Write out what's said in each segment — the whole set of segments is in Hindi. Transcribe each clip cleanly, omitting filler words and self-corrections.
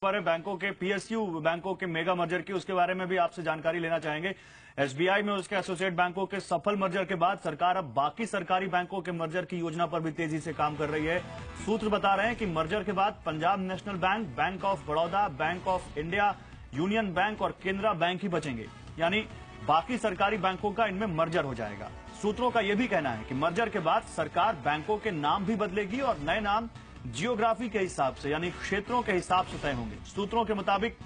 पर है बैंकों के पीएसयू बैंकों के मेगा मर्जर की, उसके बारे में भी आपसे जानकारी लेना चाहेंगे। एसबीआई में उसके एसोसिएट बैंकों के सफल मर्जर के बाद सरकार अब बाकी सरकारी बैंकों के मर्जर की योजना पर भी तेजी से काम कर रही है। सूत्र बता रहे हैं कि मर्जर के बाद Punjab national bank, bank of Baroda, bank of India, union bank और केनरा बैंक ही बचेंगे, यानी बाकी सरकारी बैंकों का इनमें मर्जर हो जाएगा। सूत्रों का यह भी कहना है कि मर्जर के बाद सरकार बैंकों के नाम भी बदलेगी और नए नाम जियोग्राफी के हिसाब से यानी क्षेत्रों के हिसाब से तय होंगे। सूत्रों के मुताबिक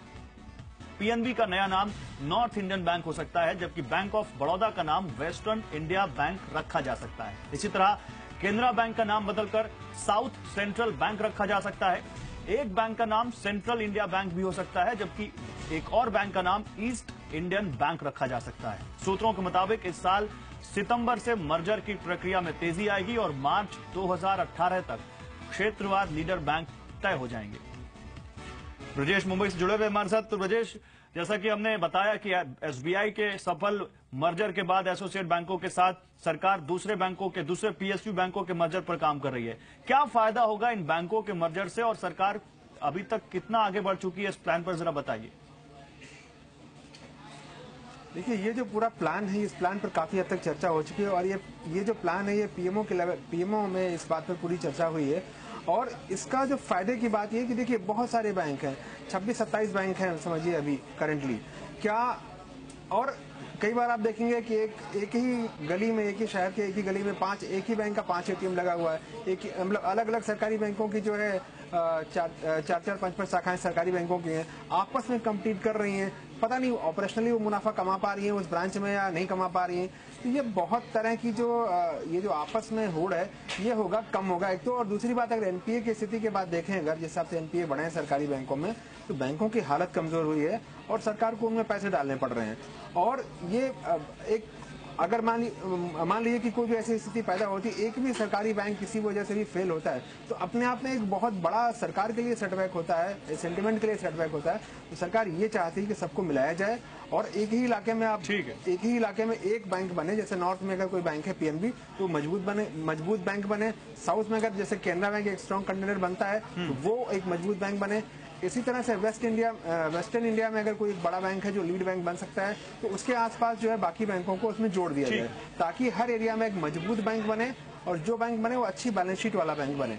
पीएनबी का नया नाम नॉर्थ इंडियन बैंक हो सकता है, जबकि बैंक ऑफ बड़ौदा का नाम वेस्टर्न इंडिया बैंक रखा जा सकता है। इसी तरह केनरा बैंक का नाम बदलकर साउथ सेंट्रल बैंक रखा जा सकता है। एक बैंक का नाम सेंट्रल इंडिया बैंक भी हो सकता है, जबकि एक और बैंक का नाम ईस्ट इंडियन बैंक रखा जा सकता है। सूत्रों के मुताबिक इस साल सितंबर से मर्जर की प्रक्रिया में तेजी आएगी और मार्च 2018 तक क्षेत्रवार लीडर बैंक तय हो जाएंगे। ब्रजेश मुंबई से जुड़े हुए हमारे साथ। तो ब्रजेश, जैसा कि हमने बताया कि एसबीआई के सफल मर्जर के बाद एसोसिएट बैंकों के साथ सरकार दूसरे बैंकों के, दूसरे पीएसयू बैंकों के मर्जर पर काम कर रही है। क्या फायदा होगा इन बैंकों के मर्जर से और सरकार अभी तक कितना आगे बढ़ चुकी है इस प्लान पर, जरा बताइए। देखिए, ये जो पूरा प्लान है, इस प्लान पर काफी हद तक चर्चा हो चुकी है और ये जो प्लान है, ये पीएमओ के लेवल, पीएमओ में इस बात पर पूरी चर्चा हुई है। और इसका जो फायदे की बात ये है कि देखिए, बहुत सारे बैंक हैं, 26-27 बैंक हैं समझिए अभी करंटली क्या। और कई बार आप देखेंगे कि एक ही गली में, एक ही शहर के एक ही गली में एक ही बैंक का 5 एटीएम लगा हुआ है। एक ही मतलब अलग अलग सरकारी बैंकों की जो है 4-5 शाखाएं सरकारी बैंकों की हैं, आपस में कम्पीट कर रही हैं। पता नहीं ऑपरेशनली वो मुनाफा कमा पा रही हैं उस ब्रांच में या नहीं कमा पा रही हैं। तो ये बहुत तरह की ये जो आपस में होड़ है, ये होगा, कम होगा एक तो। और दूसरी बात, अगर एनपीए की स्थिति के बाद देखें, अगर जिस हिसाब से एनपीए बढ़े हैं सरकारी बैंकों में, तो बैंकों की हालत कमजोर हुई है और सरकार को उनमें पैसे डालने पड़ रहे हैं। और ये एक अगर मान लीजिए कि कोई भी ऐसी स्थिति पैदा होती, एक भी सरकारी बैंक किसी वजह से भी फेल होता है, तो अपने आप में एक बहुत बड़ा सरकार के लिए सेटबैक होता है, सेंटिमेंट के लिए सेटबैक होता है। तो सरकार ये चाहती है कि सबको मिलाया जाए और एक ही इलाके में एक ही इलाके में एक बैंक बने। जैसे नॉर्थ में अगर कोई बैंक है पीएनबी, तो मजबूत बैंक बने। साउथ में अगर जैसे केनरा बैंक एक स्ट्रॉन्ग कंटेनर बनता है, तो वो एक मजबूत बैंक बने। इसी तरह से वेस्टर्न इंडिया में अगर कोई एक बड़ा बैंक है जो लीड बैंक बन सकता है, तो उसके आसपास जो है बाकी बैंकों को उसमें जोड़ दिया जाए, ताकि हर एरिया में एक मजबूत बैंक बने और जो बैंक बने वो अच्छी बैलेंस शीट वाला बैंक बने।